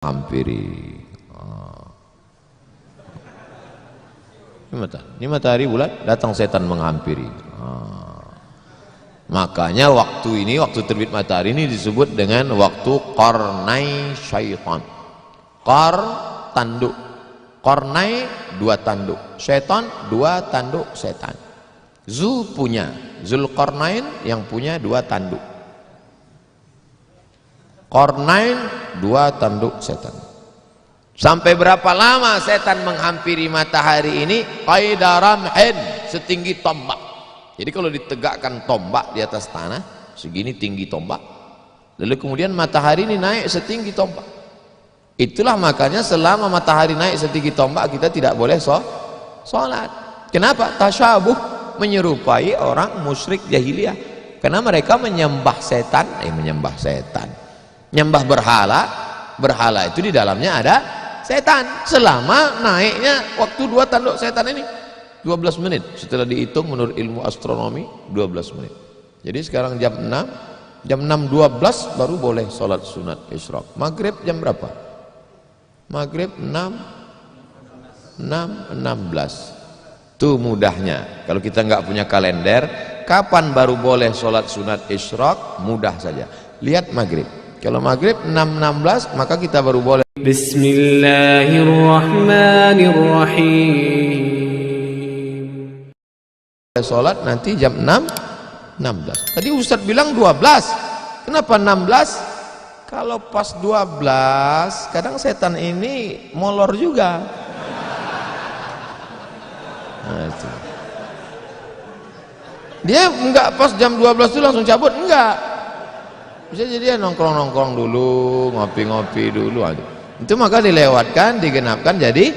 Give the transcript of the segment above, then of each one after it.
hampiri. Ini matahari bulan, datang setan menghampiri. Makanya waktu ini, waktu terbit matahari ini disebut dengan waktu qarnai syaitan. Qar tanduk, qarnai dua tanduk, syaitan dua tanduk setan. Punya Zulqarnain yang punya dua tanduk, Qarnain dua tanduk setan. Sampai berapa lama setan menghampiri matahari ini? Qaidaramhin, setinggi tombak. Jadi kalau ditegakkan tombak di atas tanah segini tinggi tombak, lalu kemudian matahari ini naik setinggi tombak. Itulah makanya selama matahari naik setinggi tombak kita tidak boleh sholat. Kenapa? Tasyabuh, menyerupai orang musyrik jahiliyah, karena mereka menyembah setan, menyembah berhala itu di dalamnya ada setan. Selama naiknya waktu dua tanduk setan ini 12 menit, setelah dihitung menurut ilmu astronomi 12 menit. Jadi sekarang jam 6.12 baru boleh sholat sunat isyraq. Maghrib jam berapa? Maghrib 6.16. Itu mudahnya. Kalau kita nggak punya kalender, kapan baru boleh sholat sunat isyraq? Mudah saja, lihat maghrib. Kalau maghrib 6.16 maka kita baru boleh. Bismillahirrahmanirrahim. Sholat nanti jam 6.16. Tadi Ustadz bilang 12. Kenapa 16? Kalau pas 12 kadang setan ini molor juga. Nah, itu. Dia enggak pas jam 12 itu langsung cabut, enggak. Bisa jadi dia nongkrong-nongkrong dulu, ngopi-ngopi dulu. Itu maka dilewatkan, digenapkan. Jadi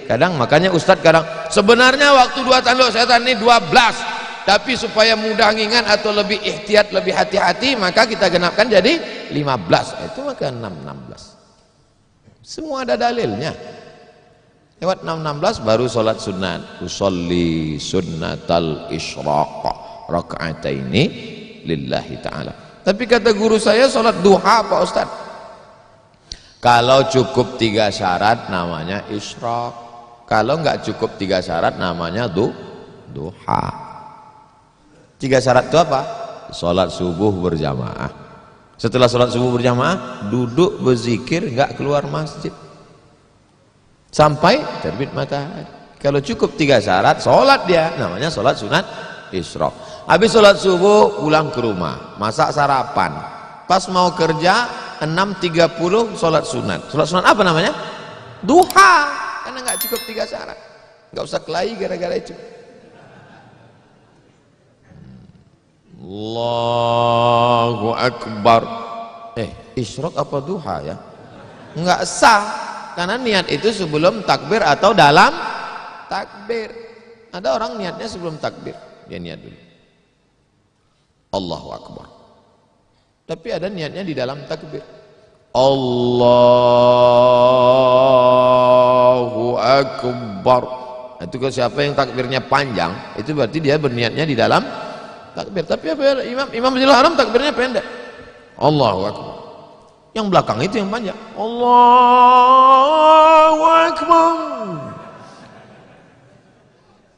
kadang, makanya Ustadz kadang sebenarnya waktu dua tanduk setan ini 12, tapi supaya mudah ngingat atau lebih ihtiyat, lebih hati-hati, maka kita genapkan jadi 15. Itu maka 6.16. Semua ada dalilnya. Lewat 6.16 baru sholat sunat. Usolli sunnatal isyraq raka'ataini lillahi ta'ala. Tapi kata guru saya sholat duha Pak Ustaz. Kalau cukup 3 syarat namanya isyraq. Kalau nggak cukup 3 syarat namanya duha. 3 syarat itu apa? Sholat subuh berjamaah. Setelah sholat subuh berjamaah duduk berzikir, nggak keluar masjid sampai terbit matahari. Kalau cukup 3 syarat, sholat dia, namanya sholat sunat isyraq. Habis sholat subuh pulang ke rumah, masak sarapan, pas mau kerja 6.30 sholat sunat. Sholat sunat apa namanya? Duha, karena nggak cukup 3 syarat. Nggak usah kelahi gara-gara itu. Allahu Akbar. Isyraq apa duha ya? Nggak sah, karena niat itu sebelum takbir atau dalam takbir. Ada orang niatnya sebelum takbir, dia niat dulu Allahu Akbar, tapi ada niatnya di dalam takbir. Allahu Akbar. Itu kalau siapa yang takbirnya panjang, itu berarti dia berniatnya di dalam takbir. Tapi apa Imam Masjidil Haram takbirnya pendek, Allahu Akbar. Yang belakang itu yang panjang, Allahu Akbar.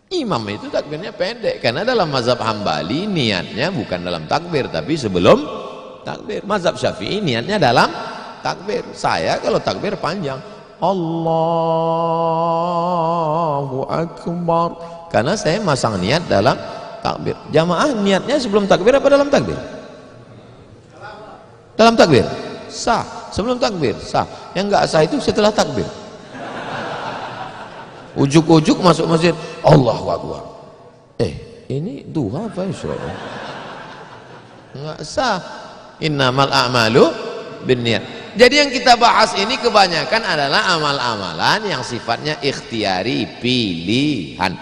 Imam itu takbirnya pendek, karena dalam mazhab Hambali niatnya bukan dalam takbir tapi sebelum takbir. Mazhab Syafi'i niatnya dalam takbir. Saya kalau takbir panjang, Allahu Akbar, karena saya masang niat dalam takbir. Jamaah niatnya sebelum takbir apa dalam takbir? Dalam takbir sah, sebelum takbir sah. Yang enggak sah itu setelah takbir. Ujuk-ujuk masuk masjid, Allahu Akbar. Ini duha apa isyraq? Enggak sah. Innamal a'malu binniyat. Jadi yang kita bahas ini kebanyakan adalah amal-amalan yang sifatnya ikhtiari, pilihan,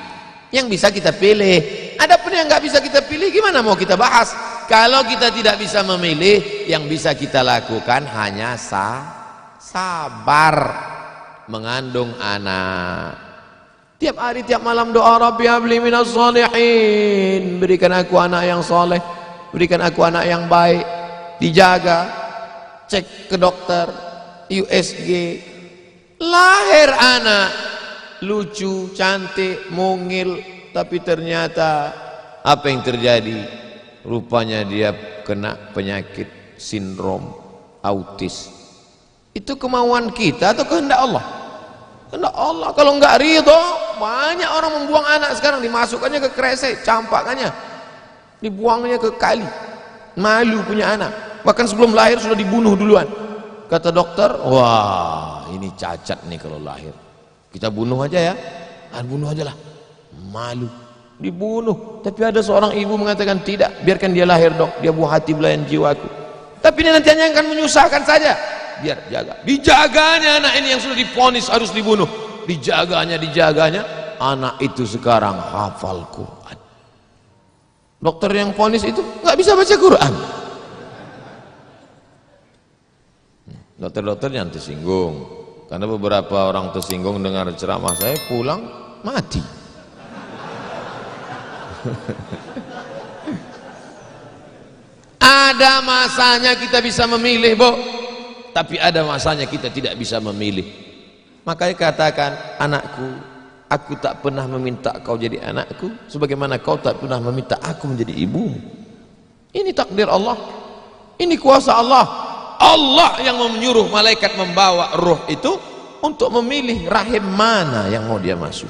yang bisa kita pilih. Adapun yang nggak bisa kita pilih, gimana mau kita bahas? Kalau kita tidak bisa memilih, yang bisa kita lakukan hanya sabar mengandung anak. Tiap hari, tiap malam doa, Rabbi habli minas shalihin, berikan aku anak yang soleh, berikan aku anak yang baik. Dijaga, cek ke dokter, USG, lahir anak lucu, cantik, mungil, tapi ternyata apa yang terjadi? Rupanya dia kena penyakit sindrom autis. Itu kemauan kita atau kehendak Allah? Kehendak Allah. Kalau enggak ridho, banyak orang membuang anak sekarang, dimasukkannya ke kresek, campakannya dibuangnya ke kali. Malu punya anak, bahkan sebelum lahir sudah dibunuh duluan. Kata dokter, wah ini cacat nih kalau lahir, kita bunuh aja ya, bunuh aja lah, malu, dibunuh. Tapi ada seorang ibu mengatakan tidak, biarkan dia lahir dok, dia buah hati belayan jiwaku, tapi ini nanti hanya akan menyusahkan saja, biar jaga. Dijaganya anak ini yang sudah divonis harus dibunuh, dijaganya, anak itu sekarang hafal Quran. Dokter yang vonis itu nggak bisa baca Quran. Dokter-dokter yang tersinggung, karena beberapa orang tersinggung dengar ceramah saya, pulang mati. Ada masanya kita bisa memilih, Bu, tapi ada masanya kita tidak bisa memilih. Makanya katakan, anakku, aku tak pernah meminta kau jadi anakku, sebagaimana kau tak pernah meminta aku menjadi ibumu. Ini takdir Allah, ini kuasa Allah. Allah yang menyuruh malaikat membawa ruh itu untuk memilih rahim mana yang mau dia masuk.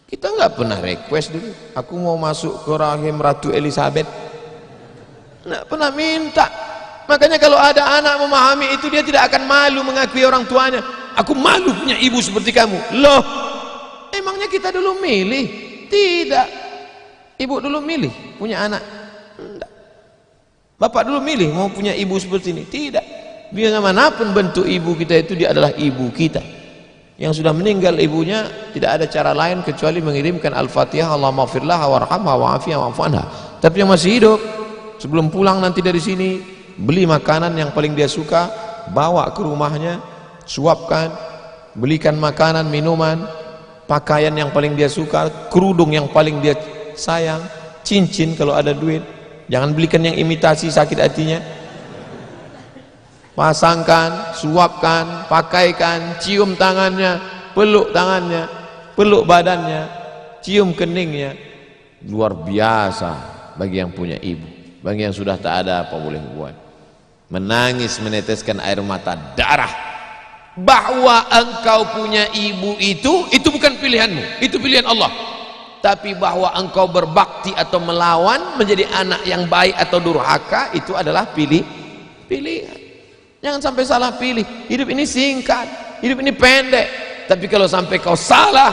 Kita nggak pernah request dulu, aku mau masuk ke rahim Ratu Elizabeth, nggak pernah minta. Makanya kalau ada anak memahami itu, dia tidak akan malu mengakui orang tuanya. Aku malu punya ibu seperti kamu. Loh, emangnya kita dulu milih? Tidak. Ibu dulu milih punya anak? Tidak. Bapak dulu milih mau punya ibu seperti ini? Tidak. Bagaimanapun bentuk ibu kita itu, dia adalah ibu kita. Yang sudah meninggal ibunya, tidak ada cara lain kecuali mengirimkan Al-Fatihah, Allahumma firlaha warhamha wa'afiyha wa'fu anha. Tapi yang masih hidup, sebelum pulang nanti dari sini, beli makanan yang paling dia suka, bawa ke rumahnya, suapkan, belikan makanan, minuman, pakaian yang paling dia suka, kerudung yang paling dia sayang, cincin kalau ada duit. Jangan belikan yang imitasi, sakit hatinya. Pasangkan, suapkan, pakaikan, cium tangannya, peluk badannya, cium keningnya. Luar biasa bagi yang punya ibu. Bagi yang sudah tak ada, apa boleh buat? Menangis, meneteskan air mata darah. Bahwa engkau punya ibu itu bukan pilihanmu, itu pilihan Allah. Tapi bahwa engkau berbakti atau melawan menjadi anak yang baik atau durhaka, itu adalah pilihan. Jangan sampai salah pilih. Hidup ini singkat, hidup ini pendek. Tapi kalau sampai kau salah,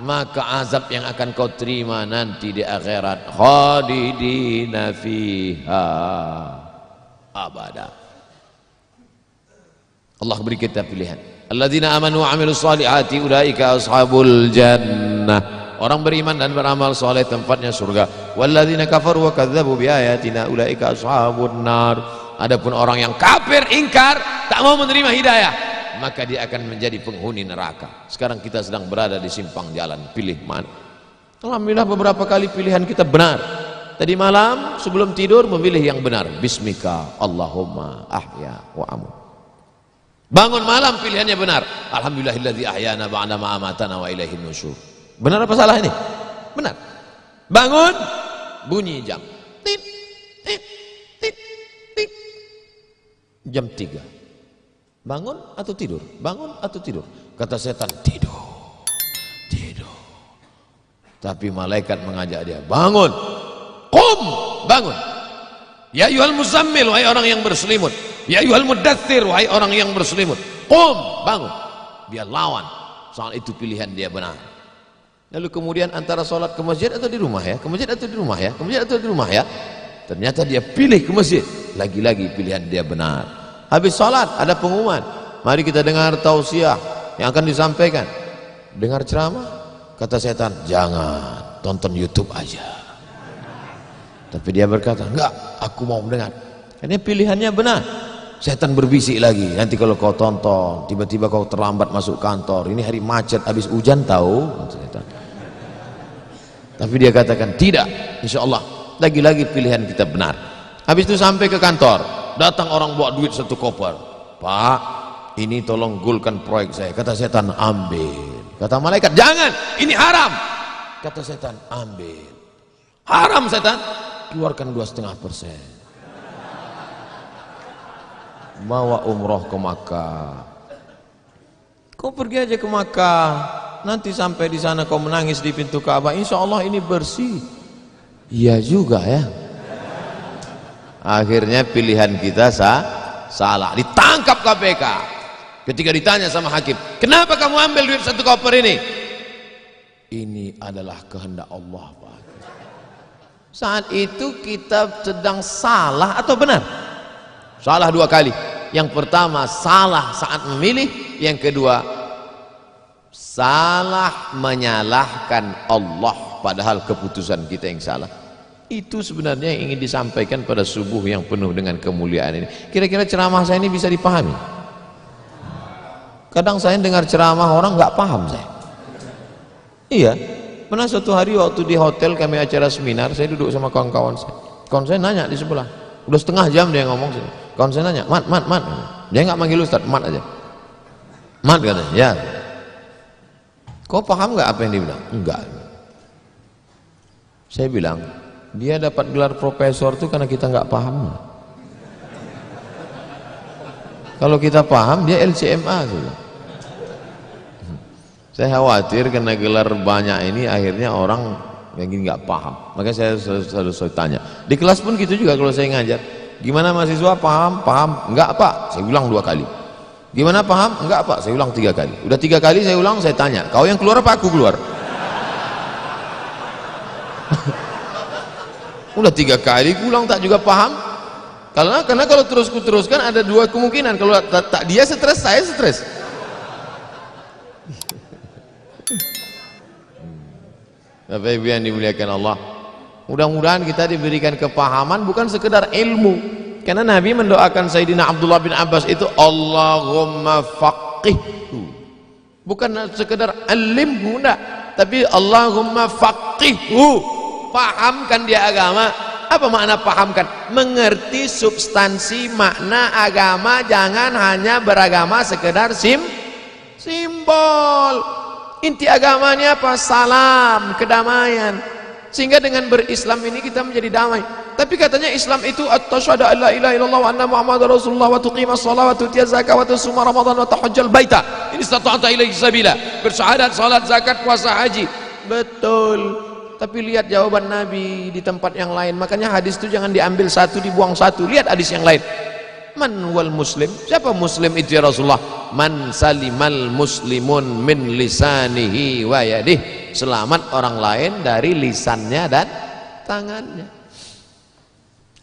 maka azab yang akan kau terima nanti di akhirat, khalidina fiha abada. Allah beri kita pilihan. Alladzina amanu wa amilus solihati ulaika ashabul jannah. Orang beriman dan beramal soleh tempatnya surga. Walladzina kafaru wa kadzdzabu biayatina ulaika ashabun nar. Adapun orang yang kafir, ingkar, tak mau menerima hidayah, maka dia akan menjadi penghuni neraka. Sekarang kita sedang berada di simpang jalan, pilih mana? Alhamdulillah beberapa kali pilihan kita benar. Tadi malam sebelum tidur memilih yang benar. Bismika Allahumma ahya wa amut. Bangun malam pilihannya benar. Alhamdulillahilladzi ahyana ba'da ma amatana wa ilaihin nusyur. Benar apa salah ini? Benar. Bangun, bunyi jam. Tit, tit, tit, tit. Jam 3. Bangun atau tidur? Bangun atau tidur? Kata setan, tidur. Tidur. Tapi malaikat mengajak dia, bangun. Qum, bangun. Ya ayyuhal muzammil, wahai orang yang berselimut. Ya ayyuhal mudaththir, wahai orang yang berselimut. Qum, bangun. Dia lawan. Soal itu pilihan dia benar. Lalu kemudian antara sholat ke masjid atau di rumah ya, ke masjid atau di rumah ya, ke masjid atau di rumah ya. Ternyata dia pilih ke masjid. Lagi-lagi pilihan dia benar. Habis sholat ada pengumuman, mari kita dengar tausiah yang akan disampaikan. Dengar ceramah, kata setan, jangan, tonton YouTube aja. Tapi dia berkata, enggak, aku mau mendengar. Ini pilihannya benar. Setan berbisik lagi, nanti kalau kau tonton, tiba-tiba kau terlambat masuk kantor, ini hari macet, habis hujan tahu. Tapi dia katakan, tidak, insya Allah, lagi-lagi pilihan kita benar. Habis itu sampai ke kantor, datang orang bawa duit 1 koper. Pak, ini tolong golkan proyek saya. Kata setan, ambil. Kata malaikat, jangan, ini haram. Kata setan, ambil. Haram setan, keluarkan 2,5%. Bawa umroh ke Makkah. Kau pergi aja ke Makkah, nanti sampai di sana kau menangis di pintu Ka'bah, insya Allah ini bersih. Iya juga ya. Akhirnya pilihan kita salah, ditangkap KPK. Ketika ditanya sama hakim, kenapa kamu ambil duit 1 koper ini? Ini adalah kehendak Allah, Pak. Saat itu kita sedang salah atau benar? Salah 2 kali. Yang pertama salah saat memilih, yang kedua salah menyalahkan Allah padahal keputusan kita yang salah. Itu sebenarnya yang ingin disampaikan pada subuh yang penuh dengan kemuliaan ini. Kira-kira ceramah saya ini bisa dipahami? Kadang saya dengar ceramah orang nggak paham saya. Iya, pernah suatu hari waktu di hotel kami acara seminar, saya duduk sama kawan-kawan saya. Kawan saya nanya di sebelah, udah setengah jam dia ngomong sini. Kawan saya nanya, mat, dia nggak manggil Ustaz, mat aja. Mat katanya, ya. Kau paham nggak apa yang dia bilang? Enggak. Saya bilang, dia dapat gelar profesor itu karena kita nggak paham. Kalau kita paham, dia LCMA sudah. Saya khawatir karena gelar banyak ini akhirnya orang yang nggak paham. Makanya saya selalu tanya. Di kelas pun gitu juga kalau saya ngajar. Gimana mahasiswa, paham? Paham? Enggak Pak, saya ulang 2 kali. Gimana paham? Enggak Pak, saya ulang 3 kali. Udah 3 kali saya ulang, saya tanya, kau yang keluar apa aku keluar? Udah 3 kali ulang tak juga paham. Karena kalau teruskan ada 2 kemungkinan. Kalau tak dia stres, saya stres. Bapak Ibu yang dimuliakan Allah, mudah-mudahan kita diberikan kepahaman, bukan sekedar ilmu. Karena Nabi mendoakan Sayyidina Abdullah bin Abbas itu, Allahumma faqihhu, bukan sekedar alimhu, enggak, tapi Allahumma faqihhu, pahamkan dia agama. Apa makna pahamkan? Mengerti substansi makna agama, jangan hanya beragama sekedar simbol. Inti agamanya apa? Salam, kedamaian. Sehingga dengan berislam ini kita menjadi damai. Tapi katanya Islam itu asyhadu an la ilaha illallah wa anna muhammadar rasulullah wa tuqimas shalah wa tutiyaz zakah wa tusuma ramadan wa tahajjal baita in istata'ta ilaihi sabila. Bersyahadat, salat, zakat, puasa, haji. Betul. Tapi lihat jawaban Nabi di tempat yang lain. Makanya hadis itu jangan diambil satu dibuang satu. Lihat hadis yang lain. Man wal muslim? Siapa muslim itu ya Rasulullah? Man salimal muslimun min lisanihi wa yadih. Selamat orang lain dari lisannya dan tangannya.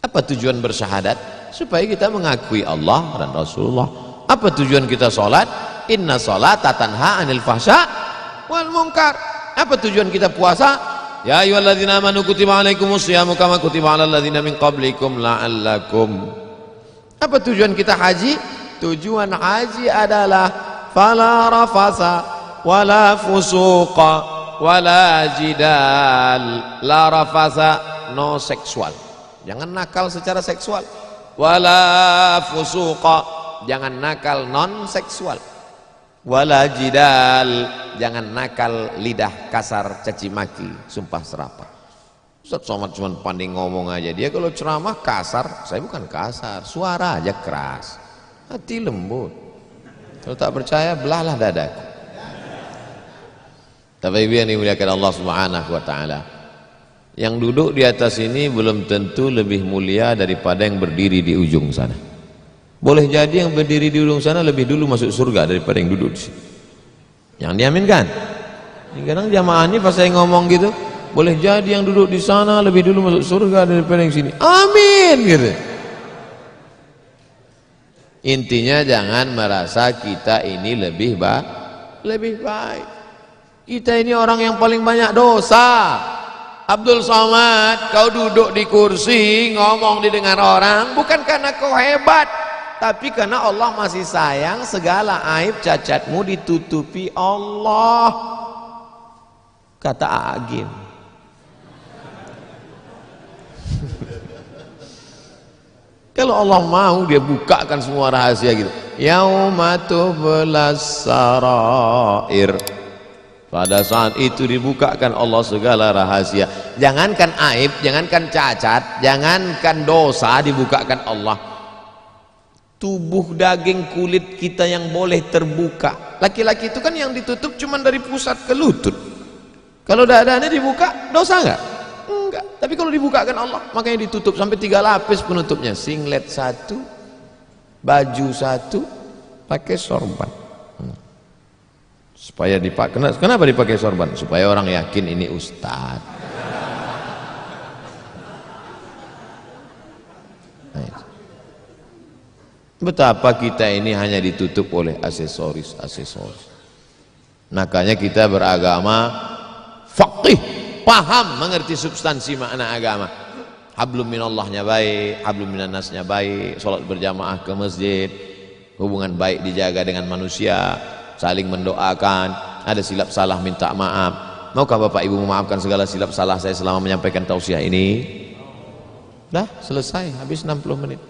Apa tujuan bersyahadat? Supaya kita mengakui Allah dan Rasulullah. Apa tujuan kita sholat? Inna sholata tanha anil fahsya wal munkar. Apa tujuan kita puasa? Ya ayyuhalladzina amanu kutiba alaikumus syiyamu kama kutiba alal ladzina min qablikum la'allakum. Apa tujuan kita haji? Tujuan haji adalah fala rafasa wala fusuqa wala jidal. La rafasa, no seksual, jangan nakal secara seksual. Wala fusuqa, jangan nakal non seksual. Wala jidal, jangan nakal lidah kasar, caci maki, sumpah serapah. Ustaz Somad cuma pandai ngomong aja, dia kalau ceramah kasar. Saya bukan kasar, suara aja keras, hati lembut. Kalau tak percaya belahlah dadaku. Tapi Ibu yang dimuliakan Allah Subhanahu wa taala, yang duduk di atas ini belum tentu lebih mulia daripada yang berdiri di ujung sana. Boleh jadi yang berdiri di ujung sana lebih dulu masuk surga daripada yang duduk di sini. Yang diaminkan. Kadang jamaah ini pas saya ngomong gitu, boleh jadi yang duduk di sana lebih dulu masuk surga daripada yang sini. Amin gitu. Intinya jangan merasa kita ini lebih baik. Kita ini orang yang paling banyak dosa. Abdul Somad, kau duduk di kursi ngomong didengar orang bukan karena kau hebat, tapi karena Allah masih sayang. Segala aib cacatmu ditutupi Allah. Kata Agim. Kalau Allah mau dia bukakan semua rahasia gitu. yauma tublas sarair. Pada saat itu dibukakan Allah segala rahasia. Jangankan aib, jangankan cacat, jangankan dosa, dibukakan Allah. Tubuh daging kulit kita yang boleh terbuka. Laki-laki itu kan yang ditutup cuma dari pusat ke lutut. Kalau dadanya dibuka, dosa enggak? Enggak. Tapi kalau dibukakan Allah, makanya ditutup sampai 3 lapis penutupnya. Singlet 1, baju 1, pakai sorban. Supaya dipakai. Kenapa dipakai sorban? Supaya orang yakin ini ustaz. Betapa kita ini hanya ditutup oleh aksesoris. Makanya kita beragama faqih, paham, mengerti substansi makna agama. Hablum minallahnya baik, hablum minannasnya baik, sholat berjamaah ke masjid, hubungan baik dijaga dengan manusia, saling mendoakan, ada silap salah minta maaf. Maukah Bapak Ibu memaafkan segala silap salah saya selama menyampaikan tausiah ini? Dah selesai, habis 60 menit.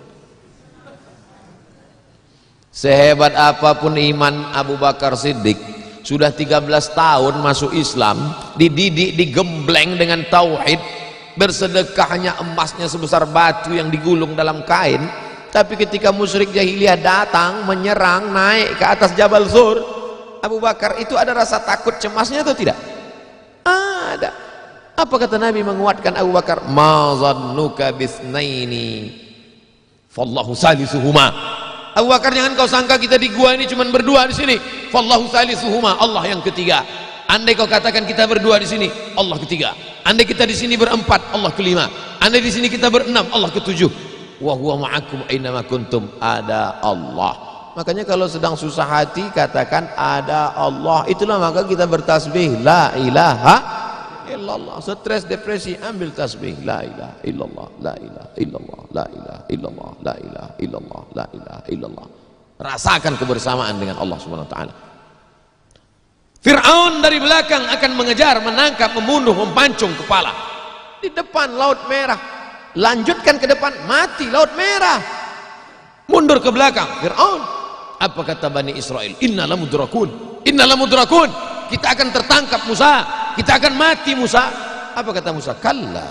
Sehebat apapun iman Abu Bakar Siddiq, sudah 13 tahun masuk Islam, dididik, digembleng dengan tauhid, bersedekahnya emasnya sebesar batu yang digulung dalam kain. Tapi ketika musyrik jahiliyah datang menyerang, naik ke atas Jabal Zur, Abu Bakar itu ada rasa takut cemasnya atau tidak? Ada. Apa kata Nabi menguatkan Abu Bakar? Ma zannuka bisnaini fallahu salisuhuma. Abu Bakar, jangan kau sangka kita di gua ini cuma berdua di sini. Fallahu salisuhuma, Allah yang ketiga. Andai kau katakan kita berdua di sini, Allah ketiga. Andai kita di sini berempat, Allah kelima. Andai di sini kita berenam, Allah ketujuh. Wa huwa ma'akum aina ma kuntum, ada Allah. Makanya kalau sedang susah hati katakan ada Allah. Itulah maka kita bertasbih la ilaha illallah. Stres depresi ambil tasbih la ilaha illallah, la ilaha illallah, la ilaha illallah, la ilaha illallah, la ilaha illallah. Rasakan kebersamaan dengan Allah Subhanahu wa taala. Fir'aun dari belakang akan mengejar, menangkap, membunuh, mempancung kepala. Di depan Laut Merah. Lanjutkan ke depan, mati Laut Merah. Mundur ke belakang, Fir'aun. Apa kata Bani Israel? Inna lamudrakun, inna lamudrakun. Kita akan tertangkap Musa, kita akan mati Musa. Apa kata Musa? Kalla,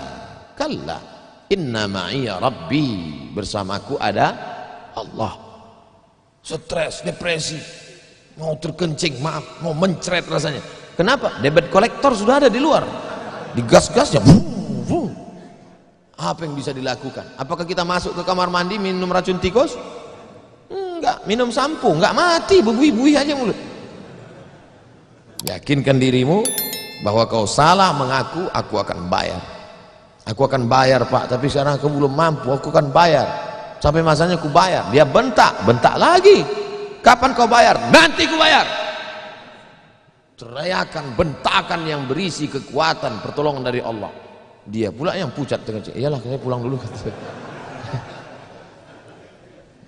kalla, inna ma'iya rabbi, bersamaku ada Allah. Stres, depresi, mau terkencing, maaf, mau mencret rasanya. Kenapa? Debit kolektor sudah ada di luar, digas-gasnya. Apa yang bisa dilakukan? Apakah kita masuk ke kamar mandi minum racun tikus? Enggak. Minum sampo? Enggak, mati, bebui-bui aja mulut. Yakinkan dirimu bahwa kau salah mengaku, aku akan bayar. Aku akan bayar Pak, tapi sekarang aku belum mampu, aku akan bayar. Sampai masanya aku bayar. Dia bentak, bentak lagi. Kapan kau bayar? Nanti aku bayar. Teriakan, bentakan yang berisi kekuatan pertolongan dari Allah. Dia pula yang pucat dengan iyalah saya pulang dulu.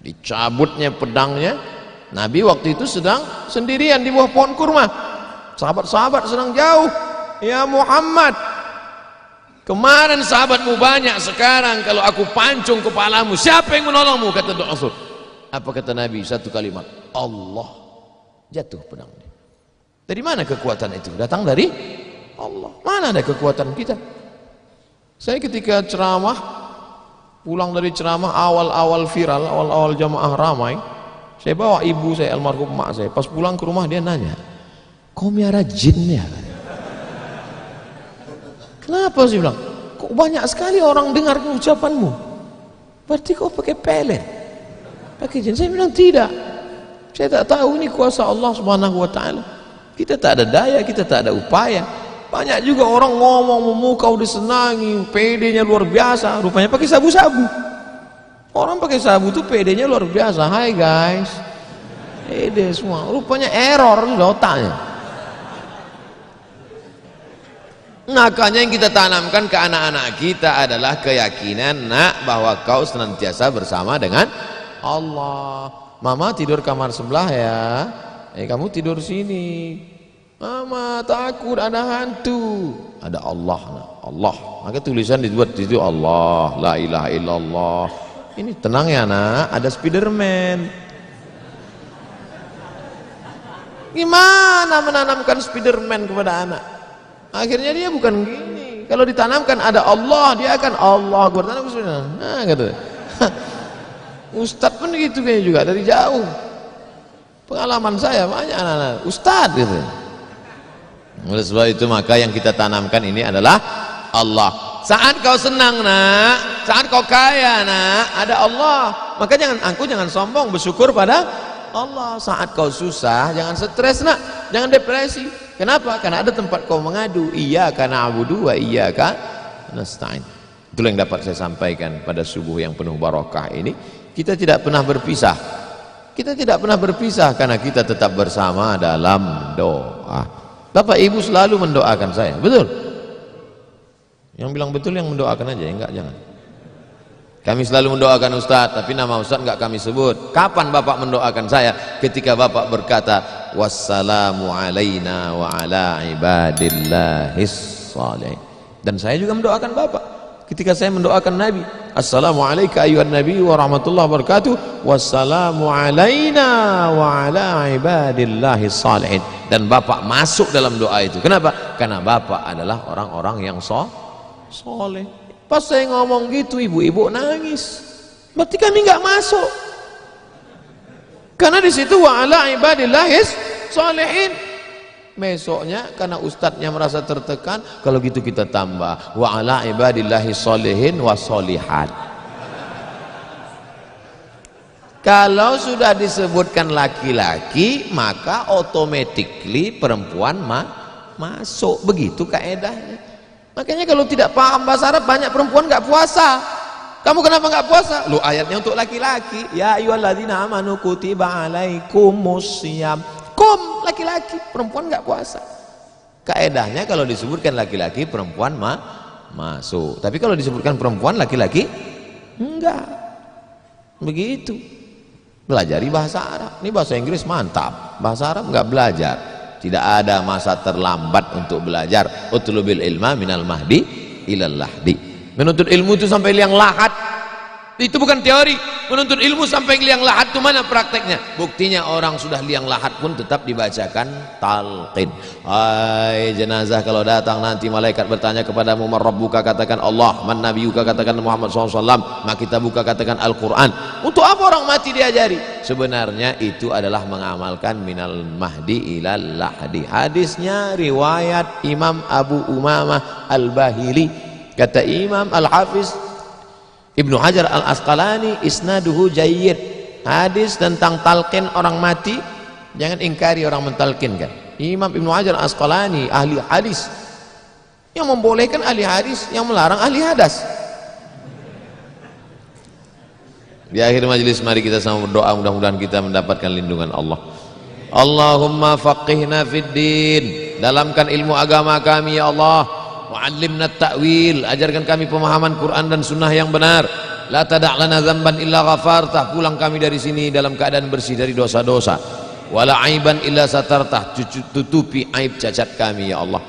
Dicabutnya pedangnya. Nabi waktu itu sedang sendirian di bawah pohon kurma. Sahabat-sahabat sedang jauh. Ya Muhammad, kemarin sahabatmu banyak, sekarang kalau aku pancung kepalamu, siapa yang menolongmu? Kata Rasul. Apa kata Nabi? Satu kalimat, Allah. Jatuh pedangnya. Dari mana kekuatan itu? Datang dari Allah. Mana ada kekuatan kita? Saya ketika ceramah, pulang dari ceramah awal-awal viral, awal-awal jamaah ramai, saya bawa ibu saya, almarhum mak saya. Pas pulang ke rumah dia nanya, kau miara jin ya? Kenapa sih bilang? Kok banyak sekali orang dengar ucapanmu? Berarti kau pakai pelet, pakai jin? Saya bilang tidak. Saya tak tahu ini kuasa Allah Subhanahu wa taala. Kita tak ada daya, kita tak ada upaya. Banyak juga orang ngomong memukau disenangi, PD-nya luar biasa, rupanya pakai sabu-sabu. Orang pakai sabu tuh PD-nya luar biasa. Hai guys, PD semua, rupanya error sudah otaknya. Makanya yang kita tanamkan ke anak-anak kita adalah keyakinan bahwa kau senantiasa bersama dengan Allah. Mama tidur kamar sebelah ya, kamu tidur sini. Mama takut ada hantu. Ada Allah, Allah. Maka tulisan dibuat di situ Allah, la ilaha illallah. Ini tenang ya nak, ada Spiderman. Gimana menanamkan Spiderman kepada anak? Akhirnya dia bukan gini. Kalau ditanamkan ada Allah, dia akan Allah bertanam Spiderman. Nah, gitu. Ustadz pun gitu kayaknya juga dari jauh. Pengalaman saya banyak anak-anak Ustadz gitu. Oleh sebab itu maka yang kita tanamkan ini adalah Allah. Saat kau senang nak, saat kau kaya nak, ada Allah. Maka jangan sombong, bersyukur pada Allah. Saat kau susah, jangan stres nak, jangan depresi. Kenapa? Karena ada tempat kau mengadu. Iyyaka na'budu wa iyyaka nasta'in. Itulah yang dapat saya sampaikan pada subuh yang penuh barakah ini. Kita tidak pernah berpisah. Kita tidak pernah berpisah karena kita tetap bersama dalam doa. Bapak Ibu selalu mendoakan saya, betul? Yang bilang betul yang mendoakan aja, enggak jangan. Kami selalu mendoakan Ustadz, tapi nama Ustadz enggak kami sebut. Kapan Bapak mendoakan saya? Ketika Bapak berkata, wassalamu alaina wa ala ibadillahis shalihin. Dan saya juga mendoakan Bapak. Ketika saya mendoakan Nabi, assalamualaikum ayuhan nabi wa rahmatullahi wabarakatuh, wassalamu alaina wa ala ibadillahis shalihin. Dan Bapak masuk dalam doa itu. Kenapa? Karena Bapak adalah orang-orang yang soleh. Pas saya ngomong gitu, ibu-ibu nangis. Berarti kami nggak masuk. Karena di situ wa ala ibadillahis shalihin. Besoknya karena ustadznya merasa tertekan, kalau gitu kita tambah wa ala ibadillahis shalihin wa sholihat. Kalau sudah disebutkan laki-laki, maka automatically perempuan masuk. Begitu kaedahnya. Makanya kalau tidak paham bahasa Arab, banyak perempuan nggak puasa. Kamu kenapa nggak puasa? Lu ayatnya untuk laki-laki. Ya ayyuhalladzina amanu kutiba alaikumusiyam. Kum, laki-laki, perempuan nggak puasa. Kaedahnya kalau disebutkan laki-laki, perempuan masuk. Tapi kalau disebutkan perempuan, laki-laki enggak. Begitu. Belajari bahasa Arab. Ini bahasa Inggris mantap. Bahasa Arab nggak belajar. Tidak ada masa terlambat untuk belajar. Utlubil ilma minal mahdi ilal lahdi. Menuntut ilmu itu sampai liang lahat. Itu bukan teori. Menuntut ilmu sampai liang lahat itu mana prakteknya? Buktinya orang sudah liang lahat pun tetap dibacakan talqin. Hai jenazah, kalau datang nanti malaikat bertanya kepadamu man rabbuka, katakan Allah. Man nabiyuka, katakan Muhammad SAW. Maka kita buka, katakan Al-Quran. Untuk apa orang mati diajari? Sebenarnya itu adalah mengamalkan minal mahdi ilal lahdi. Hadisnya riwayat Imam Abu Umamah Al-Bahili. Kata Imam Al-Hafiz Ibnu Hajar Al-Asqalani, isnaduhu jayyid. Hadis tentang talqin orang mati, jangan ingkari orang mentalkinkan. Imam Ibnu Hajar Al-Asqalani, ahli hadis, yang membolehkan ahli hadis, yang melarang ahli hadas. Di akhir majelis mari kita sama berdoa, mudah-mudahan kita mendapatkan lindungan Allah. Allahumma faqihna fid din, dalamkan ilmu agama kami ya Allah. Wa'allimna ta'wil, ajarkan kami pemahaman Quran dan sunnah yang benar. La tada' lana dzamban illa ghafartah, pulang kami dari sini dalam keadaan bersih dari dosa-dosa. Wala aiban illa satartah, tutupi aib cacat kami ya Allah.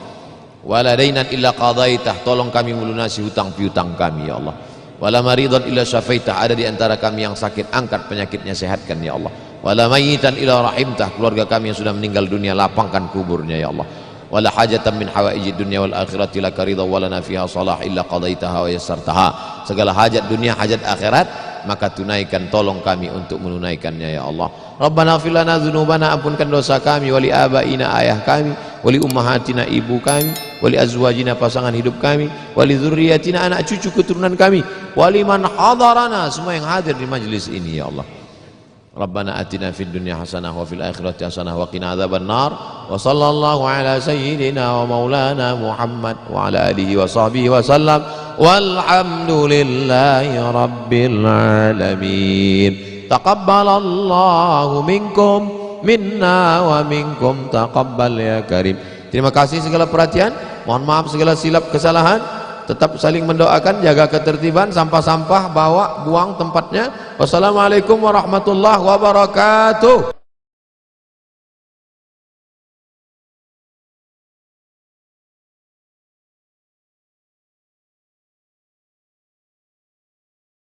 Wala dainan illa qadaitah, tolong kami melunasi hutang piutang kami ya Allah. Wala maridan illa syafaitah, ada di antara kami yang sakit, angkat penyakitnya, sehatkan ya Allah. Wala mayitan illa rahimtah, keluarga kami yang sudah meninggal dunia, lapangkan kuburnya ya Allah. Wala hajatan min hawaijid dunya wal akhirati laka ridha walana fiha salah illa qadaitaha wa yassartaha. Segala hajat dunia, hajat akhirat, maka tunaikan, tolong kami untuk menunaikannya ya Allah. Rabbana ighfir lana dzunubana, ampunkan dosa kami, wali abaina, ayah kami, wali ummahatina, ibu kami, wali azwajina, pasangan hidup kami, wali dzurriyyatina, anak cucu keturunan kami, wali man hadarana, semua yang hadir di majlis ini ya Allah. Rabbana atina fid dunya hasanah wa fil akhirati hasanah wa qina adzabannar. Wa sallallahu ala sayyidina wa maulana Muhammad wa ala alihi wa sahbihi wa sallam. Walhamdulillahi rabbil alamin. Taqabbalallahu minkum minna wa minkum taqabbal ya karim. Terima kasih segala perhatian. Mohon maaf segala silap kesalahan. Tetap saling mendoakan, jaga ketertiban, sampah-sampah bawa, buang tempatnya. Wassalamualaikum warahmatullahi wabarakatuh.